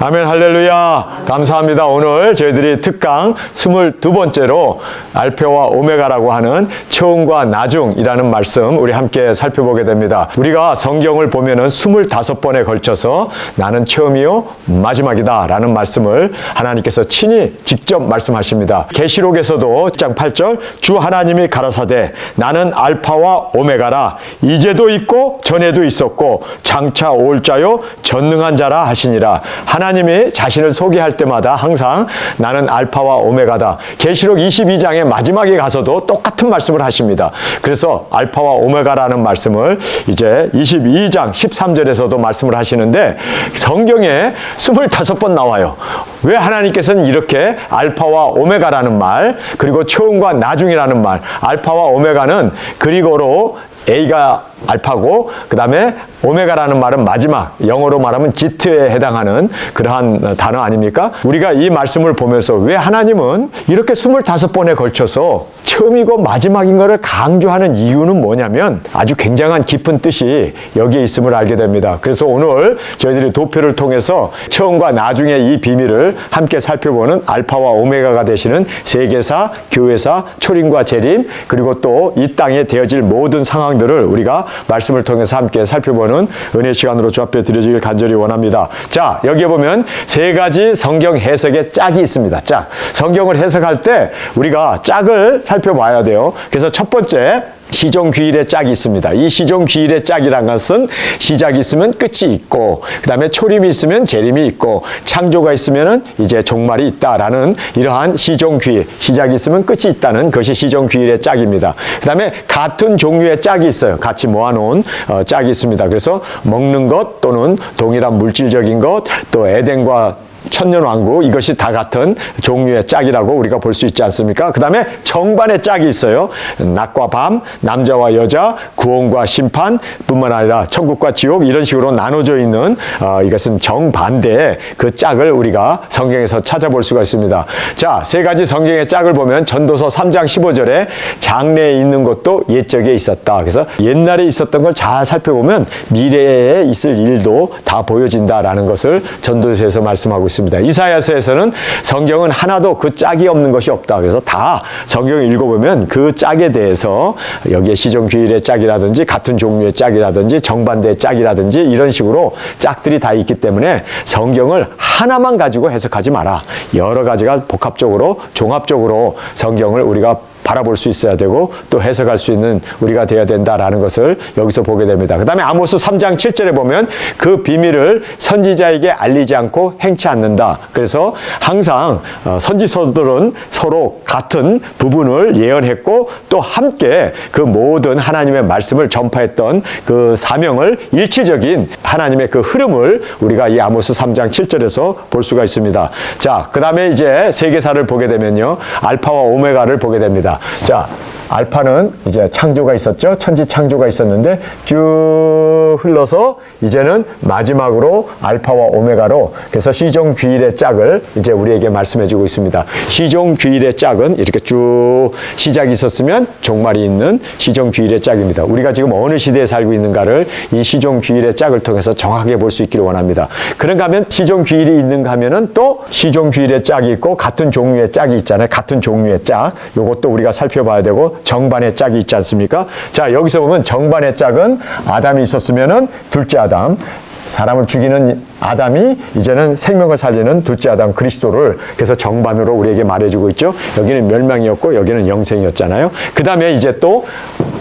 아멘, 할렐루야. 감사합니다. 오늘 저희들이 특강 22번째로 알파와 오메가라고 하는 처음과 나중이라는 말씀 우리 함께 살펴보게 됩니다. 우리가 성경을 보면은 25번에 걸쳐서 나는 처음이요 마지막이다 라는 말씀을 하나님께서 친히 직접 말씀하십니다. 계시록에서도 1장 8절 주 하나님이 가라사대 나는 알파와 오메가라 이제도 있고 전에도 있었고 장차 올 자요 전능한 자라 하시니라. 하나님이 자신을 소개할 때마다 항상 나는 알파와 오메가다. 계시록 22장의 마지막에 가서도 똑같은 말씀을 하십니다. 그래서 알파와 오메가라는 말씀을 이제 22장 13절에서도 말씀을 하시는데 성경에 25번 나와요. 왜 하나님께서는 이렇게 알파와 오메가라는 말, 그리고 처음과 나중이라는 말, 알파와 오메가는 그리고로 A가 알파고 그 다음에 오메가라는 말은 마지막, 영어로 말하면 지트에 해당하는 그러한 단어 아닙니까? 우리가 이 말씀을 보면서 왜 하나님은 이렇게 25번에 걸쳐서 처음이고 마지막인 것을 강조하는 이유는 뭐냐면 아주 굉장한 깊은 뜻이 여기에 있음을 알게 됩니다. 그래서 오늘 저희들이 도표를 통해서 처음과 나중의 이 비밀을 함께 살펴보는 알파와 오메가가 되시는 세계사, 교회사, 초림과 재림, 그리고 또 이 땅에 되어질 모든 상황들을 우리가 말씀을 통해서 함께 살펴보는 은혜 시간으로 주 앞에 드려지길 간절히 원합니다. 자, 여기에 보면 세 가지 성경 해석의 짝이 있습니다. 짝. 성경을 해석할 때 우리가 짝을 살펴봐야 돼요. 그래서 첫 번째, 시종귀일의 짝이 있습니다. 이 시종귀일의 짝이란 것은 시작이 있으면 끝이 있고, 그 다음에 초림이 있으면 재림이 있고, 창조가 있으면 이제 종말이 있다라는 이러한 시종귀일, 시작이 있으면 끝이 있다는 것이 시종귀일의 짝입니다. 그 다음에 같은 종류의 짝이 있어요. 같이 모아놓은 짝이 있습니다. 그래서 먹는 것 또는 동일한 물질적인 것, 또 에덴과 천년왕국, 이것이 다 같은 종류의 짝이라고 우리가 볼 수 있지 않습니까? 그 다음에 정반의 짝이 있어요. 낮과 밤, 남자와 여자, 구원과 심판 뿐만 아니라 천국과 지옥, 이런 식으로 나눠져 있는 이것은 정반대의 그 짝을 우리가 성경에서 찾아볼 수가 있습니다. 자, 세 가지 성경의 짝을 보면 전도서 3장 15절에 장래에 있는 것도 옛적에 있었다. 그래서 옛날에 있었던 걸 잘 살펴보면 미래에 있을 일도 다 보여진다라는 것을 전도서에서 말씀하고 있습니다. 이사야서에서는 성경은 하나도 그 짝이 없는 것이 없다. 그래서 다 성경을 읽어보면 그 짝에 대해서 여기에 시종귀일의 짝이라든지 같은 종류의 짝이라든지 정반대의 짝이라든지 이런 식으로 짝들이 다 있기 때문에 성경을 하나만 가지고 해석하지 마라. 여러 가지가 복합적으로 종합적으로 성경을 우리가 바라볼 수 있어야 되고 또 해석할 수 있는 우리가 되어야 된다라는 것을 여기서 보게 됩니다. 그 다음에 아모스 3장 7절에 보면 그 비밀을 선지자에게 알리지 않고 행치 않는다. 그래서 항상 선지서들은 서로 같은 부분을 예언했고 또 함께 그 모든 하나님의 말씀을 전파했던 그 사명을 일치적인 하나님의 그 흐름을 우리가 이 아모스 3장 7절에서 볼 수가 있습니다. 자, 그 다음에 이제 세계사를 보게 되면요, 알파와 오메가를 보게 됩니다. 자, 알파는 이제 창조가 있었죠. 천지 창조가 있었는데 쭉 흘러서 이제는 마지막으로 알파와 오메가로, 그래서 시종귀일의 짝을 이제 우리에게 말씀해 주고 있습니다. 시종귀일의 짝은 이렇게 쭉 시작이 있었으면 종말이 있는 시종귀일의 짝입니다. 우리가 지금 어느 시대에 살고 있는가를 이 시종귀일의 짝을 통해서 정확하게 볼 수 있기를 원합니다. 그런가 하면 시종귀일이 있는가 하면은 또 시종귀일의 짝이 있고 같은 종류의 짝이 있잖아요. 같은 종류의 짝. 요것도 우리가 살펴봐야 되고 정반의 짝이 있지 않습니까? 자, 여기서 보면 정반의 짝은 아담이 있었으면은 둘째 아담, 사람을 죽이는 아담이 이제는 생명을 살리는 둘째 아담 그리스도를 그래서 정반으로 우리에게 말해주고 있죠. 여기는 멸망이었고 여기는 영생이었잖아요. 그 다음에 이제 또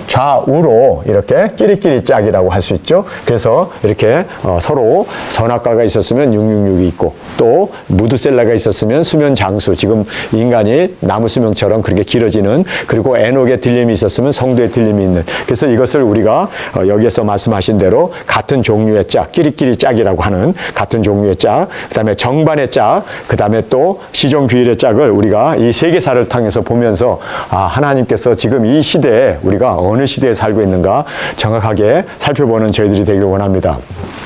좌우로 이렇게 끼리끼리 짝이라고 할 수 있죠. 그래서 이렇게 서로 선악과가 있었으면 666이 있고 또 무드셀라가 있었으면 수면 장수, 지금 인간이 나무 수명처럼 그렇게 길어지는, 그리고 에녹의 들림이 있었으면 성도의 들림이 있는, 그래서 이것을 우리가 여기에서 말씀하신 대로 같은 종류의 짝, 끼리끼리 짝이라고 하는 같은 종류의 짝, 그 다음에 정반의 짝, 그 다음에 또 시종귀일의 짝을 우리가 이 세계사를 통해서 보면서 하나님께서 지금 이 시대에 우리가 어느 시대에 살고 있는가 정확하게 살펴보는 저희들이 되기를 원합니다.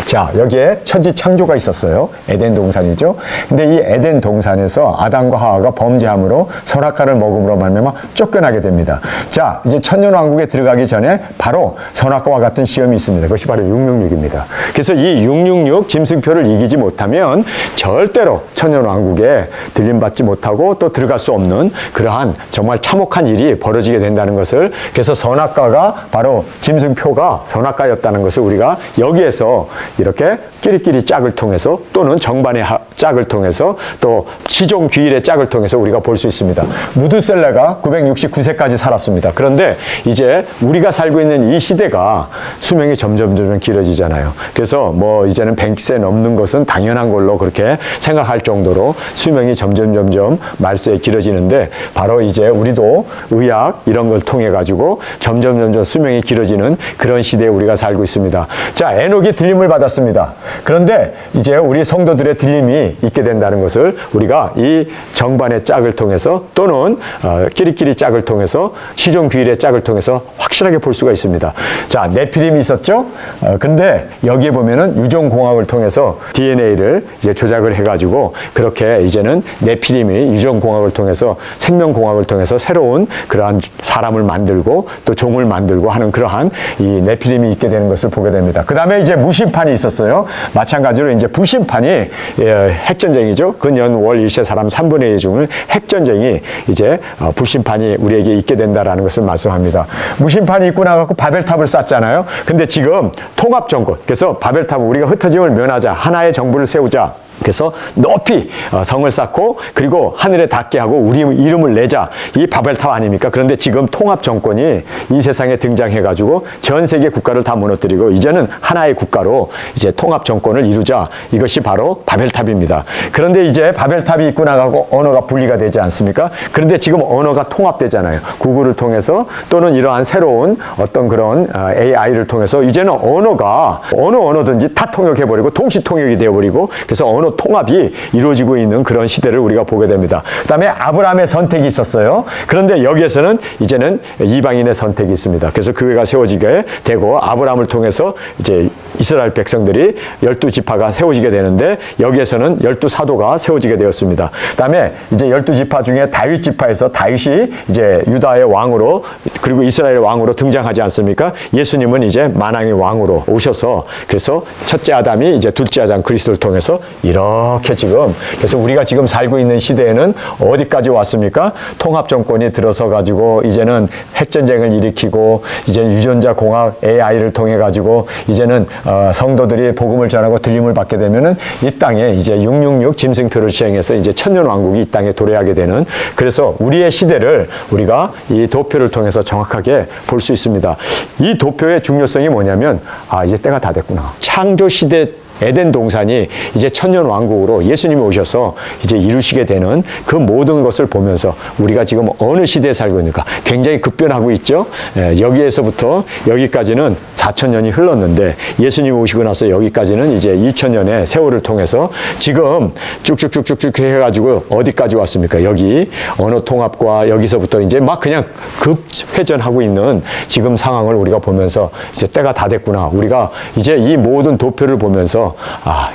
자, 여기에 천지 창조가 있었어요. 에덴 동산이죠. 근데 이 에덴 동산에서 아담과 하와가 범죄함으로 선악과를 먹음으로 말미암아 쫓겨나게 됩니다. 자, 이제 천년왕국에 들어가기 전에 바로 선악과와 같은 시험이 있습니다. 그것이 바로 666입니다. 그래서 이 666 김승표 원수를 이기지 못하면 절대로 천년왕국에 들림받지 못하고 또 들어갈 수 없는 그러한 정말 참혹한 일이 벌어지게 된다는 것을, 그래서 선악과가 바로 짐승표가 선악과였다는 것을 우리가 여기에서 이렇게 끼리끼리 짝을 통해서 또는 정반의 짝을 통해서 또 시종귀일의 짝을 통해서 우리가 볼 수 있습니다. 무드셀레가 969세까지 살았습니다. 그런데 이제 우리가 살고 있는 이 시대가 수명이 점점 길어지잖아요. 그래서 뭐 이제는 100세 넘는 것은 당연한 걸로 그렇게 생각할 정도로 수명이 점점 말세에 길어지는데, 바로 이제 우리도 의학 이런 걸 통해 가지고 점점 수명이 길어지는 그런 시대에 우리가 살고 있습니다. 자, 에녹이 들림을 받았습니다. 그런데 이제 우리 성도들의 들림이 있게 된다는 것을 우리가 이 정반의 짝을 통해서 또는 끼리끼리 짝을 통해서 시종귀일의 짝을 통해서 확실하게 볼 수가 있습니다. 자, 네피림이 있었죠? 근데 여기에 보면은 유전공학을 통해서 DNA를 이제 조작을 해가지고 그렇게 이제는 네피림이 유전공학을 통해서 생명공학을 통해서 새로운 그러한 사람을 만들고 또 종을 만들고 하는 그러한 이 네피림이 있게 되는 것을 보게 됩니다. 그 다음에 이제 무심판이 있었어요. 마찬가지로 이제 부심판이 핵전쟁이죠. 근연월 일세 사람 3분의 1 중은 핵전쟁이 이제 부심판이 우리에게 있게 된다라는 것을 말씀합니다. 무심판이 있고 나갖고 바벨탑을 쌓잖아요. 근데 지금 통합정권, 그래서 바벨탑 우리가 흩어짐을 면하자, 하나의 정부를 세우자. 그래서 높이 성을 쌓고 그리고 하늘에 닿게 하고 우리 이름을 내자, 이 바벨탑 아닙니까? 그런데 지금 통합 정권이 이 세상에 등장해가지고 전 세계 국가를 다 무너뜨리고 이제는 하나의 국가로 이제 통합 정권을 이루자, 이것이 바로 바벨탑입니다. 그런데 이제 바벨탑이 있고 나가고 언어가 분리가 되지 않습니까? 그런데 지금 언어가 통합되잖아요. 구글을 통해서 또는 이러한 새로운 어떤 그런 AI를 통해서 이제는 언어가 어느 언어든지 다 통역해버리고 동시 통역이 되어버리고, 그래서 언어 통합이 이루어지고 있는 그런 시대를 우리가 보게 됩니다. 그 다음에 아브라함의 선택이 있었어요. 그런데 여기에서는 이제는 이방인의 선택이 있습니다. 그래서 교회가 세워지게 되고 아브라함을 통해서 이제 이스라엘 백성들이 12지파가 세워지게 되는데 여기에서는 12사도가 세워지게 되었습니다. 그 다음에 이제 12지파 중에 다윗 지파에서 다윗이 이제 유다의 왕으로 그리고 이스라엘의 왕으로 등장하지 않습니까? 예수님은 이제 만왕의 왕으로 오셔서 그래서 첫째 아담이 이제 둘째 아담 그리스도를 통해서 이렇게 지금, 그래서 우리가 지금 살고 있는 시대에는 어디까지 왔습니까? 통합 정권이 들어서 가지고 이제는 핵전쟁을 일으키고 이제는 유전자 공학 AI를 통해 가지고 이제는 성도들이 복음을 전하고 들림을 받게 되면은 이 땅에 이제 666 짐승표를 시행해서 이제 천년 왕국이 이 땅에 도래하게 되는, 그래서 우리의 시대를 우리가 이 도표를 통해서 정확하게 볼 수 있습니다. 이 도표의 중요성이 뭐냐면, 이제 때가 다 됐구나. 창조 시대 에덴 동산이 이제 천년 왕국으로 예수님이 오셔서 이제 이루시게 되는 그 모든 것을 보면서 우리가 지금 어느 시대에 살고 있는가 굉장히 급변하고 있죠. 여기에서부터 여기까지는 4,000년이 흘렀는데 예수님이 오시고 나서 여기까지는 이제 2,000년의 세월을 통해서 지금 쭉쭉쭉쭉쭉 해가지고 어디까지 왔습니까? 여기 언어 통합과 여기서부터 이제 막 그냥 급회전하고 있는 지금 상황을 우리가 보면서 이제 때가 다 됐구나. 우리가 이제 이 모든 도표를 보면서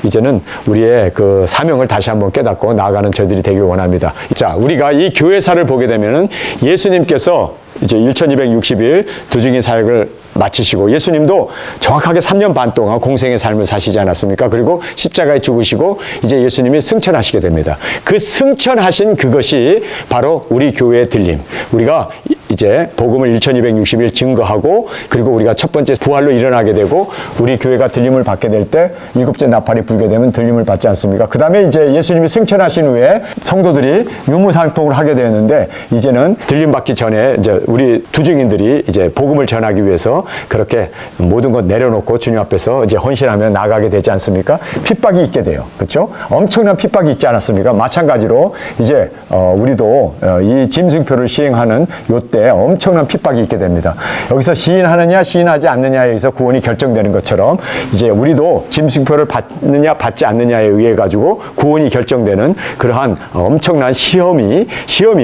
이제는 우리의 그 사명을 다시 한번 깨닫고 나아가는 저희들이 되길 원합니다. 자, 우리가 이 교회사를 보게 되면은 예수님께서 이제 1260일 두중인 사역을 마치시고 예수님도 정확하게 3년 반 동안 공생의 삶을 사시지 않았습니까? 그리고 십자가에 죽으시고 이제 예수님이 승천하시게 됩니다. 그 승천하신 그것이 바로 우리 교회의 들림. 우리가 이제 복음을 1260일 증거하고 그리고 우리가 첫 번째 부활로 일어나게 되고 우리 교회가 들림을 받게 될 때 일곱째 나팔이 불게 되면 들림을 받지 않습니까? 그 다음에 이제 예수님이 승천하신 후에 성도들이 유무상통을 하게 되었는데 이제는 들림 받기 전에 이제 우리 두중인들이 이제 복음을 전하기 위해서 그렇게 모든 것 내려놓고 주님 앞에서 이제 헌신하며 나가게 되지 않습니까? 핍박이 있게 돼요. 그렇죠? 엄청난 핍박이 있지 않았습니까? 마찬가지로 이제 우리도 이 짐승표를 시행하는 요때 엄청난 핍박이 있게 됩니다. 여기서 시인하느냐 시인하지 않느냐에 의해서 구원이 결정되는 것처럼 이제 우리도 짐승표를 받느냐 받지 않느냐에 의해 가지고 구원이 결정되는 그러한 엄청난 시험이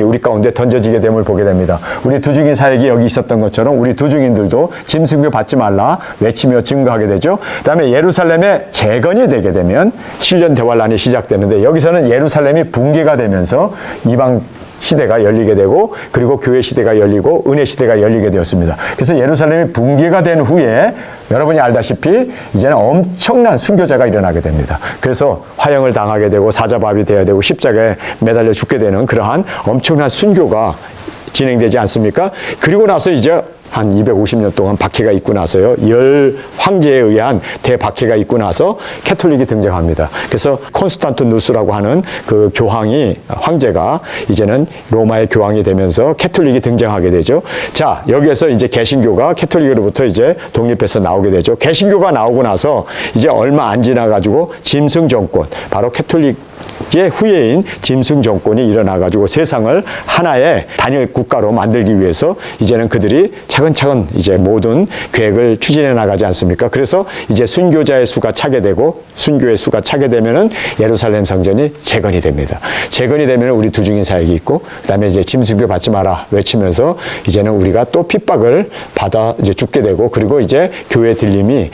우리 가운데 던져지게 됨을 보게 됩니다. 우리 두중인 사역이 여기 있었던 것처럼 우리 두중인들도 짐승표 받지 말라 외치며 증거하게 되죠. 그 다음에 예루살렘의 재건이 되게 되면 7년 대환란이 시작되는데 여기서는 예루살렘이 붕괴가 되면서 이방 시대가 열리게 되고 그리고 교회 시대가 열리고 은혜 시대가 열리게 되었습니다. 그래서 예루살렘이 붕괴가 된 후에 여러분이 알다시피 이제는 엄청난 순교자가 일어나게 됩니다. 그래서 화형을 당하게 되고 사자밥이 되어야 되고 십자가에 매달려 죽게 되는 그러한 엄청난 순교가 진행되지 않습니까? 그리고 나서 이제 한 250년 동안 박해가 있고 나서요. 10황제에 의한 대박해가 있고 나서 캐톨릭이 등장합니다. 그래서 콘스탄티누스라고 하는 그 교황이 황제가 이제는 로마의 교황이 되면서 캐톨릭이 등장하게 되죠. 자, 여기에서 이제 개신교가 캐톨릭으로부터 이제 독립해서 나오게 되죠. 개신교가 나오고 나서 이제 얼마 안 지나 가지고 짐승 정권, 바로 캐톨릭의 후예인 짐승 정권이 일어나 가지고 세상을 하나의 단일 국가로 만들기 위해서 이제는 그들이 차근차근 이제 모든 계획을 추진해 나가지 않습니까? 그래서 이제 순교자의 수가 차게 되고 순교의 수가 차게 되면은 예루살렘 성전이 재건이 됩니다. 재건이 되면 우리 두중인 사역이 있고 그다음에 이제 짐승교 받지 마라 외치면서 이제는 우리가 또 핍박을 받아 이제 죽게 되고 그리고 이제 교회 들림이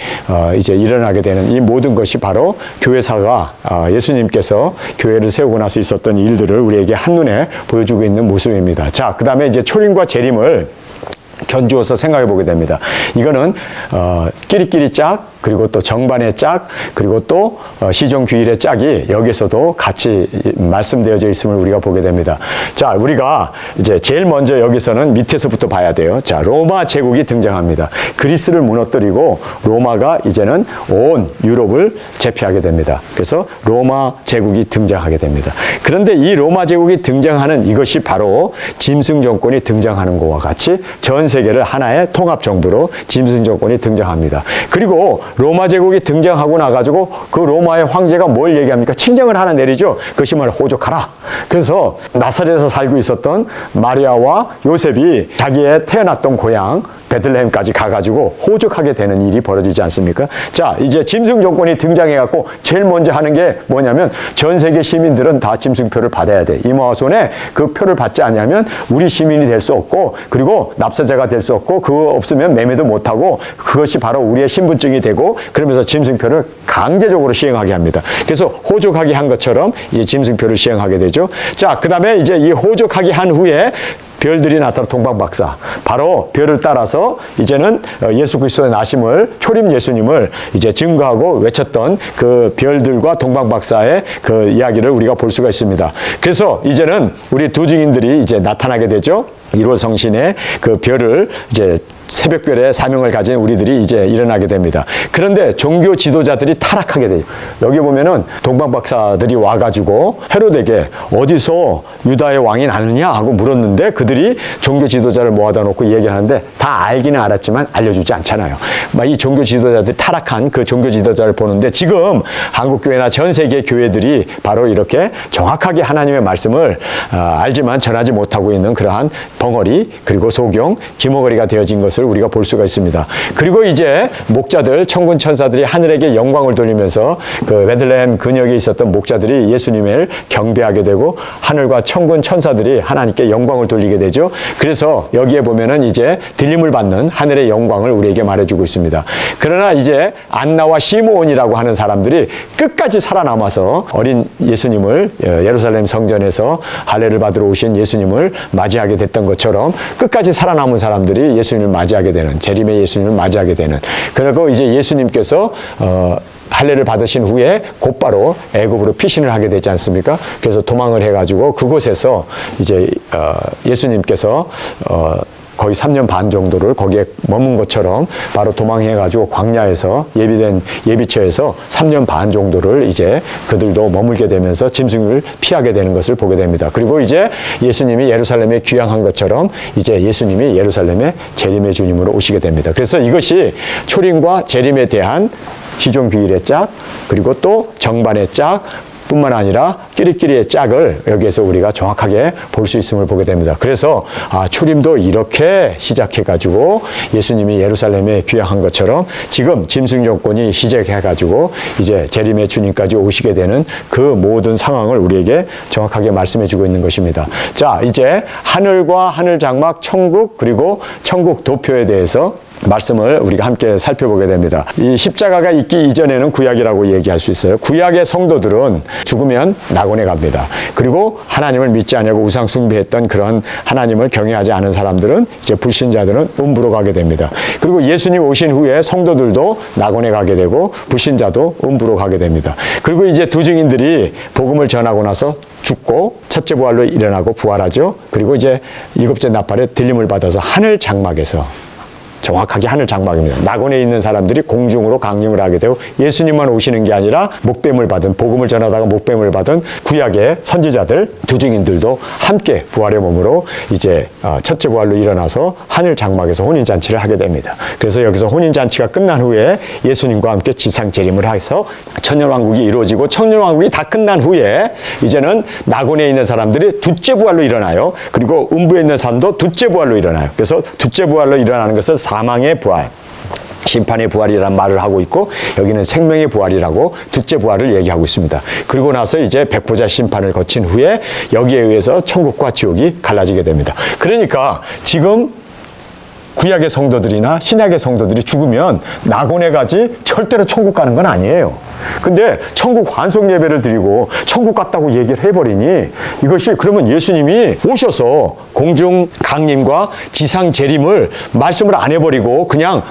이제 일어나게 되는 이 모든 것이 바로 교회사가 예수님께서 교회를 세우고 나서 있었던 일들을 우리에게 한눈에 보여주고 있는 모습입니다. 자, 그다음에 이제 초림과 재림을 견주어서 생각해 보게 됩니다. 이거는 끼리끼리 짝, 그리고 또 정반의 짝, 그리고 또 시종규일의 짝이 여기서도 같이 말씀되어져 있음을 우리가 보게 됩니다. 자, 우리가 이제 제일 먼저 여기서는 밑에서부터 봐야 돼요. 자, 로마 제국이 등장합니다. 그리스를 무너뜨리고 로마가 이제는 온 유럽을 제패하게 됩니다. 그래서 로마 제국이 등장하게 됩니다. 그런데 이 로마 제국이 등장하는 이것이 바로 짐승 정권이 등장하는 것과 같이 전 세계를 하나의 통합 정부로 짐승 정권이 등장합니다. 그리고 로마 제국이 등장하고 나가지고 그 로마의 황제가 뭘 얘기합니까? 칭령을 하나 내리죠. 그것이 말 호족하라. 그래서 나사렛에서 살고 있었던 마리아와 요셉이 자기의 태어났던 고향 베들레헴까지 가가지고 호적하게 되는 일이 벌어지지 않습니까? 자, 이제 짐승 정권이 등장해갖고 제일 먼저 하는 게 뭐냐면 전 세계 시민들은 다 짐승표를 받아야 돼. 이마화손에 그 표를 받지 않으면 우리 시민이 될 수 없고 그리고 납세자가 될 수 없고 그거 없으면 매매도 못하고 그것이 바로 우리의 신분증이 되고 그러면서 짐승표를 강제적으로 시행하게 합니다. 그래서 호적하게 한 것처럼 이제 짐승표를 시행하게 되죠. 자, 그 다음에 이제 이 호적하게 한 후에 별들이 나타나 동방박사 바로 별을 따라서 이제는 예수 그리스도의 나심을 초림 예수님을 이제 증거하고 외쳤던 그 별들과 동방박사의 그 이야기를 우리가 볼 수가 있습니다. 그래서 이제는 우리 두 증인들이 이제 나타나게 되죠. 1월 성신의 그 별을 이제 새벽별의 사명을 가진 우리들이 이제 일어나게 됩니다. 그런데 종교 지도자들이 타락하게 돼요. 여기 보면은 동방박사들이 와가지고 헤로데게 어디서 유다의 왕이 나느냐 하고 물었는데 그들이 종교 지도자를 모아다 놓고 얘기하는데 다 알기는 알았지만 알려주지 않잖아요. 이 종교 지도자들이 타락한 그 종교 지도자를 보는데 지금 한국교회나 전 세계 교회들이 바로 이렇게 정확하게 하나님의 말씀을 알지만 전하지 못하고 있는 그러한 벙어리 그리고 소경, 기모거리가 되어진 것을 우리가 볼 수가 있습니다. 그리고 이제 목자들, 천군 천사들이 하늘에게 영광을 돌리면서 그 베들레헴 근역에 있었던 목자들이 예수님을 경배하게 되고 하늘과 천군 천사들이 하나님께 영광을 돌리게 되죠. 그래서 여기에 보면은 이제 들림을 받는 하늘의 영광을 우리에게 말해주고 있습니다. 그러나 이제 안나와 시므온이라고 하는 사람들이 끝까지 살아남아서 어린 예수님을 예루살렘 성전에서 할례를 받으러 오신 예수님을 맞이하게 됐던 것처럼 끝까지 살아남은 사람들이 예수님을 맞이하게 되는 재림의 예수님을 맞이하게 되는 그리고 이제 예수님께서 할례를 받으신 후에 곧바로 애굽으로 피신을 하게 되지 않습니까? 그래서 도망을 해가지고 그곳에서 이제 예수님께서 거의 3년 반 정도를 거기에 머문 것처럼 바로 도망해가지고 광야에서 예비된 예비처에서 3년 반 정도를 이제 그들도 머물게 되면서 짐승을 피하게 되는 것을 보게 됩니다. 그리고 이제 예수님이 예루살렘에 귀향한 것처럼 이제 예수님이 예루살렘에 재림의 주님으로 오시게 됩니다. 그래서 이것이 초림과 재림에 대한 시종규일의 짝 그리고 또 정반의 짝 뿐만 아니라 끼리끼리의 짝을 여기에서 우리가 정확하게 볼 수 있음을 보게 됩니다. 그래서 초림도 이렇게 시작해가지고 예수님이 예루살렘에 귀향한 것처럼 지금 짐승 정권이 시작해가지고 이제 재림의 주님까지 오시게 되는 그 모든 상황을 우리에게 정확하게 말씀해주고 있는 것입니다. 자, 이제 하늘과 하늘 장막, 천국 그리고 천국 도표에 대해서 말씀을 우리가 함께 살펴보게 됩니다. 이 십자가가 있기 이전에는 구약이라고 얘기할 수 있어요. 구약의 성도들은 죽으면 낙원에 갑니다. 그리고 하나님을 믿지 않고 우상 숭배했던 그런 하나님을 경외하지 않은 사람들은 이제 불신자들은 음부로 가게 됩니다. 그리고 예수님 오신 후에 성도들도 낙원에 가게 되고 불신자도 음부로 가게 됩니다. 그리고 이제 두 증인들이 복음을 전하고 나서 죽고 첫째 부활로 일어나고 부활하죠. 그리고 이제 일곱째 나팔에 들림을 받아서 하늘 장막에서, 정확하게 하늘 장막입니다, 낙원에 있는 사람들이 공중으로 강림을 하게 되고 예수님만 오시는 게 아니라 목뱀을 받은, 복음을 전하다가 목뱀을 받은 구약의 선지자들, 두 증인들도 함께 부활의 몸으로 이제 첫째 부활로 일어나서 하늘 장막에서 혼인잔치를 하게 됩니다. 그래서 여기서 혼인잔치가 끝난 후에 예수님과 함께 지상 재림을 해서 천년왕국이 이루어지고, 천년왕국이 다 끝난 후에 이제는 낙원에 있는 사람들이 둘째 부활로 일어나요. 그리고 음부에 있는 사람도 둘째 부활로 일어나요. 그래서 둘째 부활로 일어나는 것을 사망의 부활, 심판의 부활이라는 말을 하고 있고, 여기는 생명의 부활이라고 둘째 부활을 얘기하고 있습니다. 그리고 나서 이제 백보자 심판을 거친 후에 여기에 의해서 천국과 지옥이 갈라지게 됩니다. 그러니까 지금 구약의 성도들이나 신약의 성도들이 죽으면 낙원에 가지 절대로 천국 가는 건 아니에요. 근데 천국 환송 예배를 드리고 천국 갔다고 얘기를 해버리니, 이것이 그러면 예수님이 오셔서 공중 강림과 지상 재림을 말씀을 안 해버리고 그냥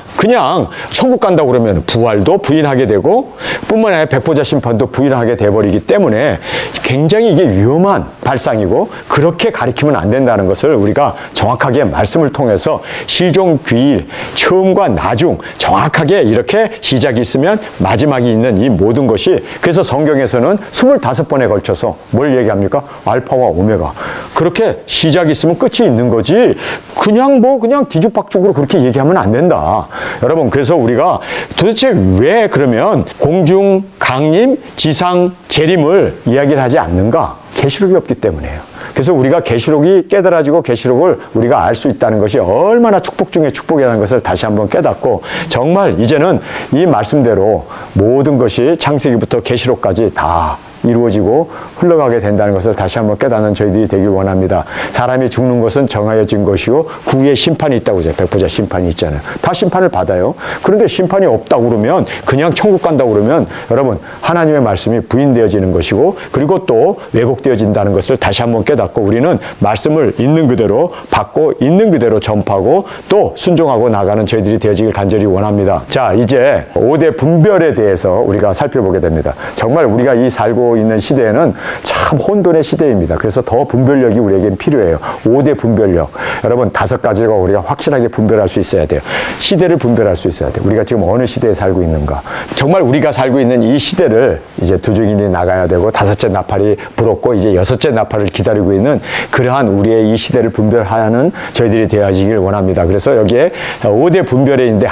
천국 간다고 그러면 부활도 부인하게 되고, 뿐만 아니라 백보자 심판도 부인하게 돼버리기 때문에 굉장히 이게 위험한 발상이고, 그렇게 가리키면 안 된다는 것을 우리가 정확하게 말씀을 통해서 시종, 귀일, 처음과 나중 정확하게 이렇게 시작이 있으면 마지막이 있는 이 모든 것이, 그래서 성경에서는 25번에 걸쳐서 뭘 얘기합니까? 알파와 오메가. 그렇게 시작이 있으면 끝이 있는 거지, 그냥 뒤죽박죽으로 그렇게 얘기하면 안 된다. 여러분, 그래서 우리가 도대체 왜 그러면 공중 강림, 지상 재림을 이야기를 하지 않는가? 계시록이 없기 때문이에요. 그래서 우리가 계시록이 깨달아지고 계시록을 우리가 알 수 있다는 것이 얼마나 축복 중에 축복이라는 것을 다시 한번 깨닫고, 정말 이제는 이 말씀대로 모든 것이 창세기부터 계시록까지 다 이루어지고 흘러가게 된다는 것을 다시 한번 깨닫는 저희들이 되길 원합니다. 사람이 죽는 것은 정하여진 것이고 구의 심판이 있다고 하죠. 백보자 심판이 있잖아요. 다 심판을 받아요. 그런데 심판이 없다고 그러면, 그냥 천국 간다고 그러면 여러분, 하나님의 말씀이 부인되어지는 것이고, 그리고 또 왜곡되어진다는 것을 다시 한번 깨닫고, 우리는 말씀을 있는 그대로 받고 있는 그대로 전파하고 또 순종하고 나가는 저희들이 되어지길 간절히 원합니다. 자, 이제 5대 분별에 대해서 우리가 살펴보게 됩니다. 정말 우리가 이 살고 있는 시대에는 참 혼돈의 시대입니다. 그래서 더 분별력이 우리에겐 필요해요. 5대 분별력. 여러분, 5가지가 우리가 확실하게 분별할 수 있어야 돼요. 시대를 분별할 수 있어야 돼요. 우리가 지금 어느 시대에 살고 있는가. 정말 우리가 살고 있는 이 시대를 이제 두 증인이 나가야 되고, 5째 나팔이 불었고 이제 6째 나팔을 기다리고 있는 그러한 우리의 이 시대를 분별하는 저희들이 되어지길 원합니다. 그래서 여기에 5대 분별에 있는데,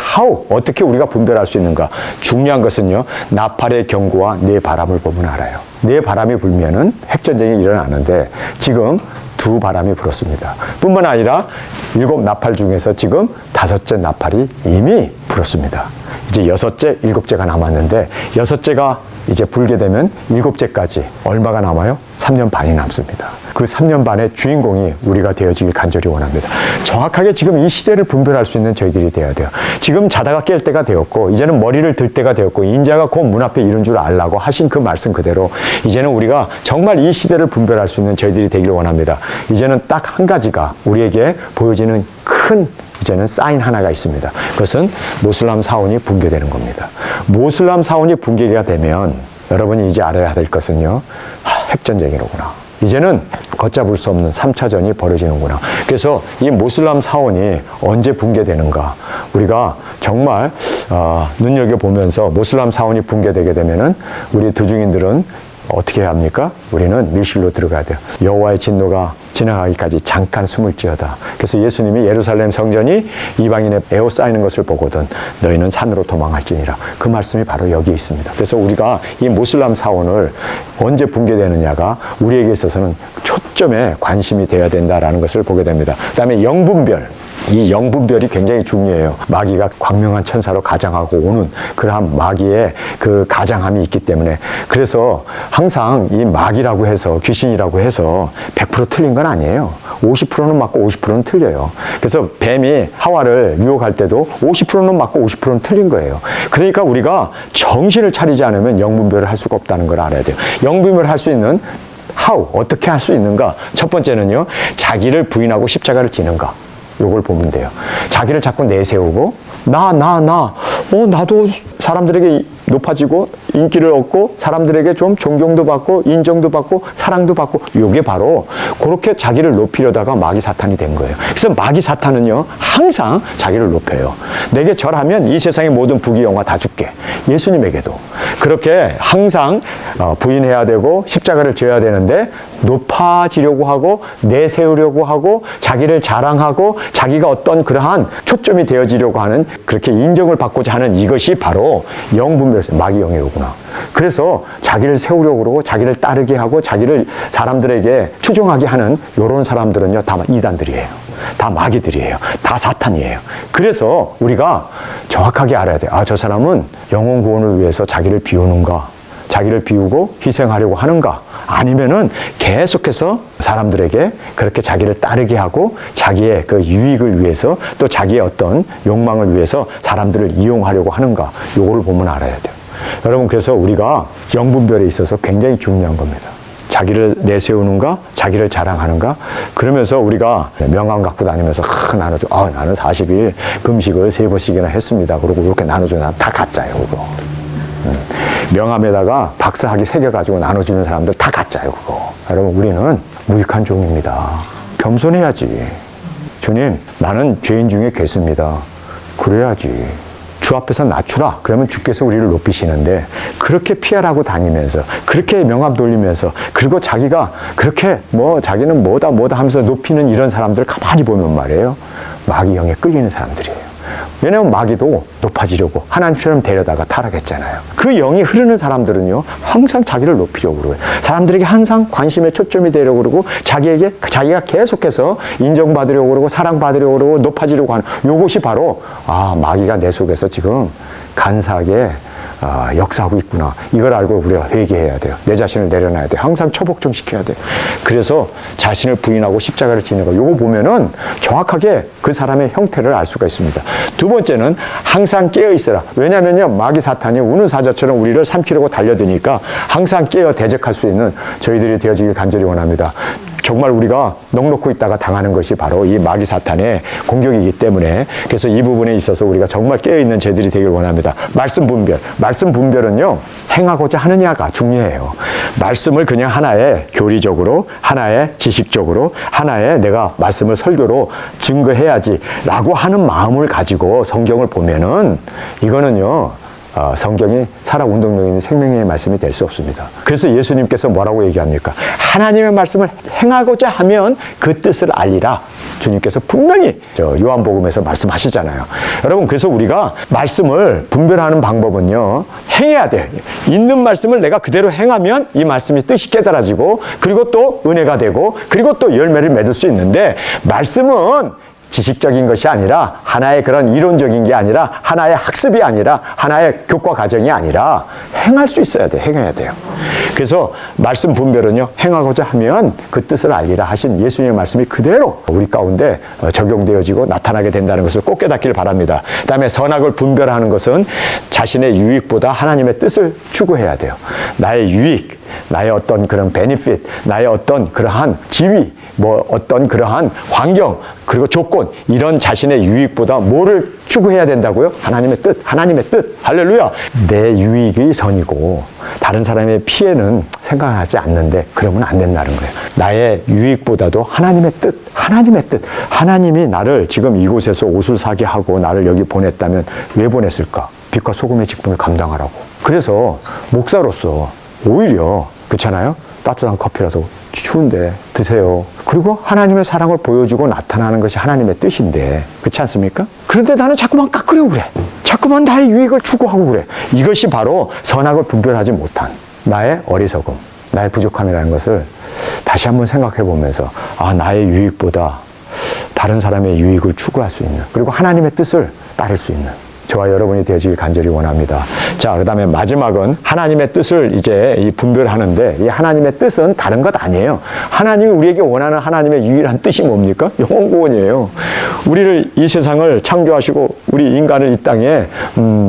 어떻게 우리가 분별할 수 있는가. 중요한 것은요, 나팔의 경고와 내 바람을 보면 알아요. 네 바람이 불면은 핵전쟁이 일어나는데 지금 2 바람이 불었습니다. 뿐만 아니라 7 나팔 중에서 지금 5째 나팔이 이미 불었습니다. 이제 6째, 7째가 남았는데, 6째가 이제 불게 되면 7째까지 얼마가 남아요? 3년 반이 남습니다. 그 3년 반의 주인공이 우리가 되어지길 간절히 원합니다. 정확하게 지금 이 시대를 분별할 수 있는 저희들이 되어야 돼요. 지금 자다가 깰 때가 되었고, 이제는 머리를 들 때가 되었고, 인자가 곧 문 앞에 이른 줄 알라고 하신 그 말씀 그대로 이제는 우리가 정말 이 시대를 분별할 수 있는 저희들이 되길 원합니다. 이제는 딱 한 가지가 우리에게 보여지는 큰 이제는 사인 하나가 있습니다. 그것은 모슬람 사원이 붕괴되는 겁니다. 모슬람 사원이 붕괴가 되면 여러분이 이제 알아야 될 것은요, 핵전쟁이로구나. 이제는 걷잡을 수 없는 3차전이 벌어지는구나. 그래서 이 모슬람 사원이 언제 붕괴되는가, 우리가 정말 눈여겨보면서 모슬람 사원이 붕괴되게 되면은 우리 두 증인들은 어떻게 해야 합니까? 우리는 밀실로 들어가야 돼요. 여호와의 진노가 지나가기까지 잠깐 숨을 지어다. 그래서 예수님이 예루살렘 성전이 이방인의 에워싸이는 것을 보거든 너희는 산으로 도망할지니라. 그 말씀이 바로 여기에 있습니다. 그래서 우리가 이 모슬람 사원을 언제 붕괴되느냐가 우리에게 있어서는 초점에 관심이 되어야 된다라는 것을 보게 됩니다. 그 다음에 영분별. 이 영분별이 굉장히 중요해요. 마귀가 광명한 천사로 가장하고 오는 그러한 마귀의 그 가장함이 있기 때문에, 그래서 항상 이 마귀라고 해서, 귀신이라고 해서 100% 틀린 건 아니에요. 50%는 맞고 50%는 틀려요. 그래서 뱀이 하와를 유혹할 때도 50%는 맞고 50%는 틀린 거예요. 그러니까 우리가 정신을 차리지 않으면 영분별을 할 수가 없다는 걸 알아야 돼요. 영분별을 할 수 있는 어떻게 할 수 있는가? 첫 번째는요, 자기를 부인하고 십자가를 지는가? 요걸 보면 돼요. 자기를 자꾸 내세우고 나도 사람들에게 높아지고 인기를 얻고 사람들에게 좀 존경도 받고 인정도 받고 사랑도 받고, 요게 바로 그렇게 자기를 높이려다가 마귀 사탄이 된 거예요. 그래서 마귀 사탄은요, 항상 자기를 높여요. 내게 절하면 이 세상의 모든 부귀 영화 다 줄게. 예수님에게도 그렇게 항상 부인해야 되고 십자가를 져야 되는데, 높아지려고 하고 내세우려고 하고 자기를 자랑하고 자기가 어떤 그러한 초점이 되어지려고 하는, 그렇게 인정을 받고자 하는 이것이 바로 영분별이에요. 마귀 영이로구나. 그래서 자기를 세우려고 그러고 자기를 따르게 하고 자기를 사람들에게 추종하게 하는 이런 사람들은요, 다 이단들이에요. 다 마귀들이에요. 다 사탄이에요. 그래서 우리가 정확하게 알아야 돼요. 저 사람은 영혼 구원을 위해서 자기를 비우는가, 자기를 비우고 희생하려고 하는가, 아니면은 계속해서 사람들에게 그렇게 자기를 따르게 하고 자기의 그 유익을 위해서 또 자기의 어떤 욕망을 위해서 사람들을 이용하려고 하는가, 요거를 보면 알아야 돼요. 여러분, 그래서 우리가 영분별에 있어서 굉장히 중요한 겁니다. 자기를 내세우는가, 자기를 자랑하는가. 그러면서 우리가 명함 갖고 다니면서 나눠줘. 나는 40일 금식을 3번씩이나 했습니다. 그러고 이렇게 나눠줘. 다 가짜예요, 그거. 명함에다가 박사학위 새겨가지고 나눠주는 사람들 다 가짜예요, 그거. 여러분, 우리는 무익한 종입니다. 겸손해야지. 주님, 나는 죄인 중에 괴수입니다. 그래야지. 주 앞에서 낮추라. 그러면 주께서 우리를 높이시는데, 그렇게 피하라고 다니면서, 그렇게 명함 돌리면서, 그리고 자기가 그렇게 자기는 뭐다 하면서 높이는 이런 사람들을 가만히 보면 말이에요, 마귀 영에 끌리는 사람들이에요. 왜냐하면 마귀도 높아지려고 하나님처럼 되려다가 타락했잖아요. 그 영이 흐르는 사람들은요, 항상 자기를 높이려고 그래요. 사람들에게 항상 관심의 초점이 되려고 그러고 자기가 계속해서 인정받으려고 그러고 사랑받으려고 그러고 높아지려고 하는, 요것이 바로 마귀가 내 속에서 지금 간사하게 역사하고 있구나. 이걸 알고 우리가 회개해야 돼요. 내 자신을 내려놔야 돼요. 항상 처복종 시켜야 돼요. 그래서 자신을 부인하고 십자가를 지는 거, 요거 보면은 정확하게 그 사람의 형태를 알 수가 있습니다. 두 번째는 항상 깨어 있어라. 왜냐면요, 마귀 사탄이 우는 사자처럼 우리를 삼키려고 달려드니까 항상 깨어 대적할 수 있는 저희들이 되어지길 간절히 원합니다. 정말 우리가 넋놓고 있다가 당하는 것이 바로 이 마귀 사탄의 공격이기 때문에, 그래서 이 부분에 있어서 우리가 정말 깨어있는 죄들이 되길 원합니다. 말씀 분별은요, 행하고자 하느냐가 중요해요. 말씀을 그냥 하나의 교리적으로, 하나의 지식적으로, 하나의 내가 말씀을 설교로 증거해야지 라고 하는 마음을 가지고 성경을 보면은, 이거는요, 성경이 살아 운동력 있는 생명의 말씀이 될 수 없습니다. 그래서 예수님께서 뭐라고 얘기합니까? 하나님의 말씀을 행하고자 하면 그 뜻을 알리라. 주님께서 분명히 요한복음에서 말씀하시잖아요. 여러분, 그래서 우리가 말씀을 분별하는 방법은요, 행해야 돼. 있는 말씀을 내가 그대로 행하면 이 말씀이 뜻이 깨달아지고, 그리고 또 은혜가 되고, 그리고 또 열매를 맺을 수 있는데, 말씀은 지식적인 것이 아니라, 하나의 그런 이론적인 게 아니라, 하나의 학습이 아니라, 하나의 교과 과정이 아니라 행할 수 있어야 돼. 행해야 돼요. 그래서 말씀 분별은요, 행하고자 하면 그 뜻을 알리라 하신 예수님의 말씀이 그대로 우리 가운데 적용되어지고 나타나게 된다는 것을 꼭 깨닫기를 바랍니다. 그 다음에 선악을 분별하는 것은 자신의 유익보다 하나님의 뜻을 추구해야 돼요. 나의 유익, 나의 어떤 그런 베니핏, 나의 어떤 그러한 지위, 어떤 그러한 환경, 그리고 조건, 이런 자신의 유익보다 뭐를 추구해야 된다고요? 하나님의 뜻, 하나님의 뜻. 할렐루야! 내 유익이 선이고 다른 사람의 피해는 생각하지 않는데, 그러면 안 된다는 거예요. 나의 유익보다도 하나님의 뜻, 하나님의 뜻. 하나님이 나를 지금 이곳에서 옷을 사게 하고 나를 여기 보냈다면 왜 보냈을까? 빛과 소금의 직분을 감당하라고. 그래서 목사로서 오히려, 그렇잖아요? 따뜻한 커피라도 추운데 드세요. 그리고 하나님의 사랑을 보여주고 나타나는 것이 하나님의 뜻인데, 그렇지 않습니까? 그런데 나는 자꾸만 깎으려고 그래. 자꾸만 나의 유익을 추구하고 그래. 이것이 바로 선악을 분별하지 못한 나의 어리석음, 나의 부족함이라는 것을 다시 한번 생각해 보면서, 나의 유익보다 다른 사람의 유익을 추구할 수 있는, 그리고 하나님의 뜻을 따를 수 있는 저와 여러분이 되어지길 간절히 원합니다. 자, 그 다음에 마지막은 하나님의 뜻을 이제 이 분별하는데, 이 하나님의 뜻은 다른 것 아니에요. 하나님이 우리에게 원하는 하나님의 유일한 뜻이 뭡니까? 영원구원이에요. 우리를, 이 세상을 창조하시고 우리 인간을 이 땅에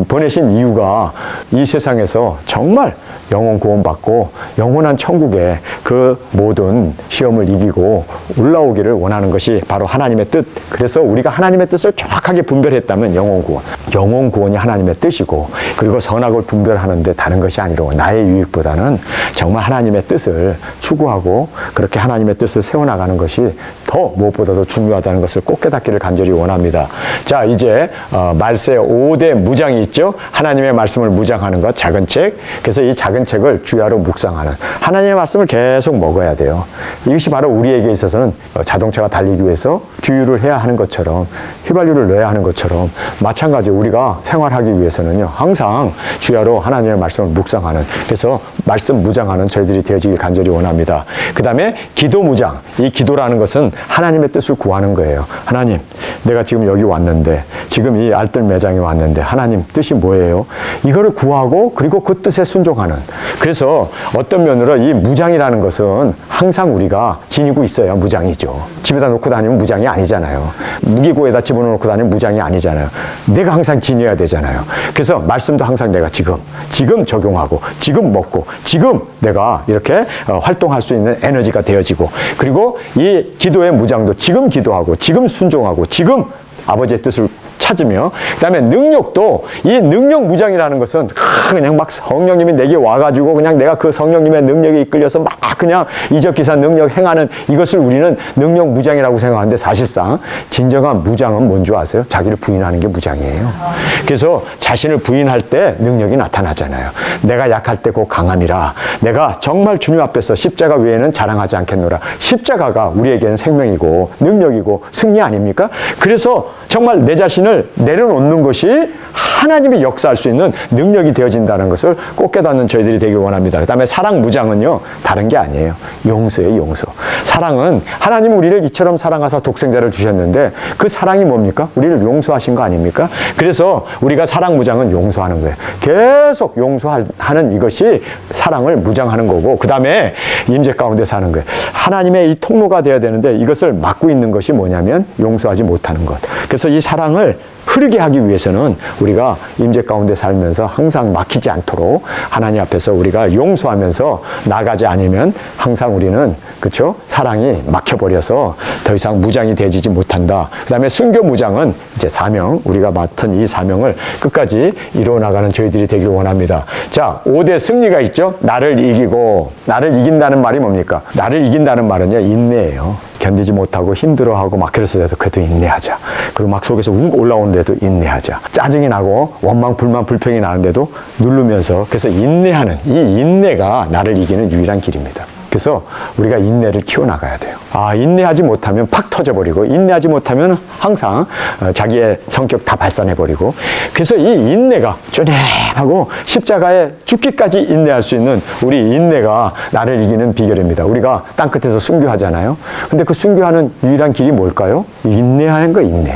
보내신 이유가 이 세상에서 정말 영원 구원받고 영원한 천국에 그 모든 시험을 이기고 올라오기를 원하는 것이 바로 하나님의 뜻. 그래서 우리가 하나님의 뜻을 정확하게 분별했다면 영원 구원. 영원 구원이 하나님의 뜻이고, 그리고 선악을 분별하는데 다른 것이 아니라 나의 유익보다는 정말 하나님의 뜻을 추구하고 그렇게 하나님의 뜻을 세워나가는 것이 더 무엇보다도 중요하다는 것을 꼭 깨닫기를 간절히 원합니다. 자, 이제 말세 5대 무장이 있죠. 하나님의 말씀을 무장하는 것, 작은 책. 그래서 이 작은 책을 주야로 묵상하는, 하나님의 말씀을 계속 먹어야 돼요. 이것이 바로 우리에게 있어서는 자동차가 달리기 위해서 주유를 해야 하는 것처럼, 휘발유를 넣어야 하는 것처럼 마찬가지 우리가 생활하기 위해서는요, 항상 주야로 하나님의 말씀을 묵상하는, 그래서 말씀 무장하는 저희들이 되어지길 간절히 원합니다. 그 다음에 기도 무장. 이 기도라는 것은 하나님의 뜻을 구하는 거예요. 하나님, 내가 지금 여기 왔는데, 지금 이 알뜰 매장에 왔는데 하나님 뜻이 뭐예요? 이거를 구하고 그리고 그 뜻에 순종하는. 그래서 어떤 면으로 이 무장이라는 것은 항상 우리가 지니고 있어야 무장이죠. 집에다 놓고 다니면 무장이 아니잖아요. 무기고에다 집어넣고 다니면 무장이 아니잖아요. 내가 항상 지녀야 되잖아요. 그래서 말씀도 항상 내가 지금 적용하고, 지금 먹고, 지금 내가 이렇게 활동할 수 있는 에너지가 되어지고, 그리고 이 기도의 무장도 지금 기도하고, 지금 순종하고, 지금 아버지의 뜻을 찾으며, 그 다음에 능력도, 이 능력 무장이라는 것은 그냥 막 성령님이 내게 와가지고 그냥 내가 그 성령님의 능력에 이끌려서 막 그냥 이적기사 능력 행하는, 이것을 우리는 능력 무장이라고 생각하는데, 사실상 진정한 무장은 뭔지 아세요? 자기를 부인하는 게 무장이에요. 그래서 자신을 부인할 때 능력이 나타나잖아요. 내가 약할 때 곧 강함이라, 내가 정말 주님 앞에서 십자가 외에는 자랑하지 않겠노라. 십자가가 우리에게는 생명이고 능력이고 승리 아닙니까? 그래서 정말 내 자신을 내려놓는 것이 하나님이 역사할 수 있는 능력이 되어진다는 것을 꼭 깨닫는 저희들이 되길 원합니다. 그 다음에 사랑 무장은요, 다른 게 아니에요. 용서예요, 용서. 사랑은 하나님은 우리를 이처럼 사랑하사 독생자를 주셨는데, 그 사랑이 뭡니까? 우리를 용서하신 거 아닙니까? 그래서 우리가 사랑 무장은 용서하는 거예요. 계속 용서하는 이것이 사랑을 무장하는 거고, 그 다음에 임재 가운데 사는 거예요. 하나님의 이 통로가 되어야 되는데, 이것을 막고 있는 것이 뭐냐면 용서하지 못하는 것. 그래서 이 사랑을 흐르게 하기 위해서는 우리가 임재 가운데 살면서 항상 막히지 않도록 하나님 앞에서 우리가 용서하면서 나가지 않으면 항상 우리는, 그렇죠? 사랑이 막혀버려서 더 이상 무장이 되어지지 못한다. 그 다음에 순교 무장은 이제 사명, 우리가 맡은 이 사명을 끝까지 이루어나가는 저희들이 되길 원합니다. 자, 5대 승리가 있죠? 나를 이기고, 나를 이긴다는 말이 뭡니까? 나를 이긴다는 말은요, 인내예요. 견디지 못하고 힘들어하고 막 그랬을 때도 그래도 인내하자. 그리고 막 속에서 욱 올라오는데도 인내하자. 짜증이 나고 원망, 불만, 불평이 나는데도 누르면서, 그래서 인내하는, 이 인내가 나를 이기는 유일한 길입니다. 그래서 우리가 인내를 키워나가야 돼요. 인내하지 못하면 팍 터져버리고, 인내하지 못하면 항상 자기의 성격 다 발산해버리고, 그래서 이 인내가 쫀하고 십자가에 죽기까지 인내할 수 있는 우리 인내가 나를 이기는 비결입니다. 우리가 땅끝에서 순교하잖아요. 근데 그 순교하는 유일한 길이 뭘까요? 인내하는 거, 인내.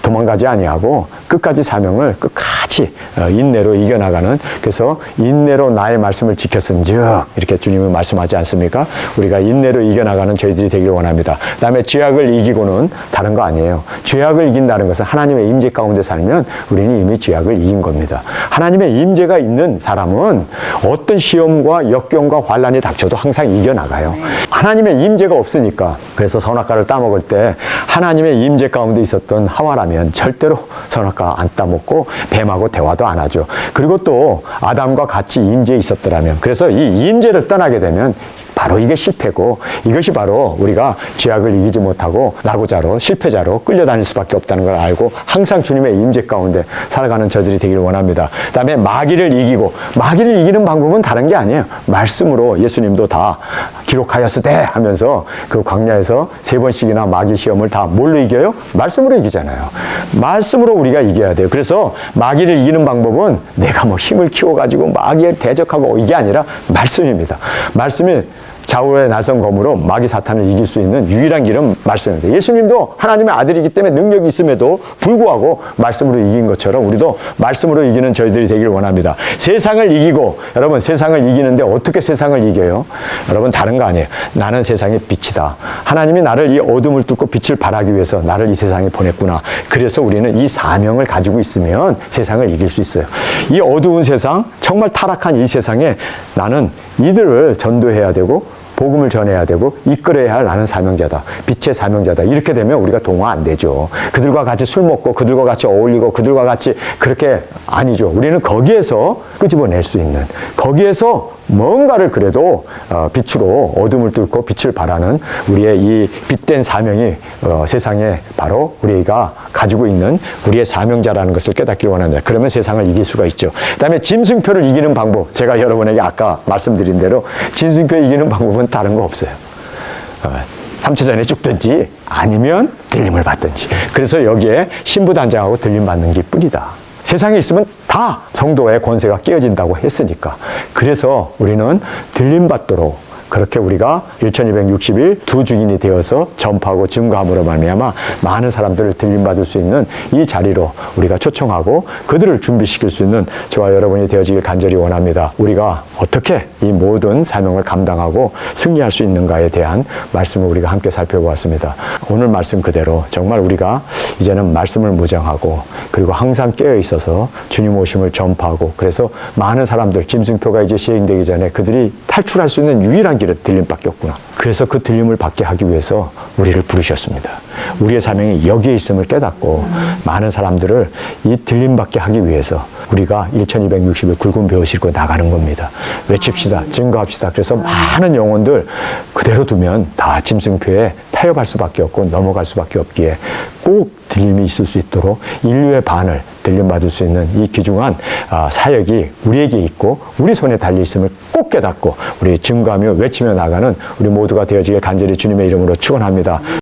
도망가지 아니하고 끝까지 사명을 끝까지 인내로 이겨나가는, 그래서 인내로 나의 말씀을 지켰은즉, 이렇게 주님은 말씀하지 않습니까? 우리가 인내로 이겨나가는 저희들이 되기를 원합니다. 그 다음에 죄악을 이기고는 다른 거 아니에요. 죄악을 이긴다는 것은 하나님의 임재 가운데 살면 우리는 이미 죄악을 이긴 겁니다. 하나님의 임재가 있는 사람은 어떤 시험과 역경과 환난이 닥쳐도 항상 이겨나가요. 하나님의 임재가 없으니까. 그래서 선악과를 따먹을 때 하나님의 임재 가운데 있었던 하와라면 절대로 선악과 안 따먹고 뱀하고 대화도 안 하죠. 그리고 또 아담과 같이 임재에 있었더라면, 그래서 이 임재를 떠나게 되면 바로 이게 실패고, 이것이 바로 우리가 죄악을 이기지 못하고 낙오자로, 실패자로 끌려다닐 수밖에 없다는 걸 알고 항상 주님의 임재 가운데 살아가는 저들이 되기를 원합니다. 그 다음에 마귀를 이기고, 마귀를 이기는 방법은 다른 게 아니에요. 말씀으로, 예수님도 다 기록하였으되 하면서 그 광야에서 3번씩이나 마귀 시험을 다 뭘로 이겨요? 말씀으로 이기잖아요. 말씀으로 우리가 이겨야 돼요. 그래서 마귀를 이기는 방법은 내가 뭐 힘을 키워가지고 마귀에 대적하고 이게 아니라 말씀입니다. 말씀이 좌우의 날선 검으로 마귀 사탄을 이길 수 있는 유일한 길은 말씀입니다. 예수님도 하나님의 아들이기 때문에 능력이 있음에도 불구하고 말씀으로 이긴 것처럼 우리도 말씀으로 이기는 저희들이 되길 원합니다. 세상을 이기고, 여러분 세상을 이기는데 어떻게 세상을 이겨요? 여러분 다른 거 아니에요. 나는 세상의 빛이다. 하나님이 나를 이 어둠을 뚫고 빛을 발하기 위해서 나를 이 세상에 보냈구나. 그래서 우리는 이 사명을 가지고 있으면 세상을 이길 수 있어요. 이 어두운 세상, 정말 타락한 이 세상에 나는 이들을 전도해야 되고 복음을 전해야 되고 이끌어야 할 나는 사명자다. 빛의 사명자다. 이렇게 되면 우리가 동화 안 되죠. 그들과 같이 술 먹고 그들과 같이 어울리고 그들과 같이 그렇게 아니죠. 우리는 거기에서 끄집어낼 수 있는, 거기에서 뭔가를 그래도 빛으로 어둠을 뚫고 빛을 발하는 우리의 이 빛된 사명이 세상에 바로 우리가 가지고 있는 우리의 사명자라는 것을 깨닫기를 원합니다. 그러면 세상을 이길 수가 있죠. 그 다음에 짐승표를 이기는 방법, 제가 여러분에게 아까 말씀드린 대로 짐승표 이기는 방법은 다른 거 없어요. 3차전에 죽든지 아니면 들림을 받든지. 그래서 여기에 신부단장하고 들림 받는 게 뿐이다. 세상에 있으면 다 성도의 권세가 깨어진다고 했으니까. 그래서 우리는 들림받도록 그렇게 우리가 1260일 두 증인이 되어서 전파하고 증거함으로 말미암아 많은 사람들을 들림받을 수 있는 이 자리로 우리가 초청하고 그들을 준비시킬 수 있는 저와 여러분이 되어지길 간절히 원합니다. 우리가 어떻게 이 모든 사명을 감당하고 승리할 수 있는가에 대한 말씀을 우리가 함께 살펴보았습니다. 오늘 말씀 그대로 정말 우리가 이제는 말씀을 무장하고 그리고 항상 깨어 있어서 주님 오심을 전파하고, 그래서 많은 사람들, 짐승표가 이제 시행되기 전에 그들이 탈출할 수 있는 유일한 길은 들림밖에 없구나. 그래서 그 들림을 받게 하기 위해서 우리를 부르셨습니다. 우리의 사명이 여기에 있음을 깨닫고 많은 사람들을 이 들림받게 하기 위해서 우리가 1260일 굵은 벼을 싣고 나가는 겁니다. 외칩시다. 증거합시다. 그래서 많은 영혼들 그대로 두면 다 짐승표에 타협할 수밖에 없고 넘어갈 수밖에 없기에 꼭 들림이 있을 수 있도록 인류의 반을 들림받을 수 있는 이 귀중한 사역이 우리에게 있고 우리 손에 달려있음을 꼭 깨닫고 우리 증거하며 외치며 나가는 우리 모두가 되어지길 간절히 주님의 이름으로 축원합니다.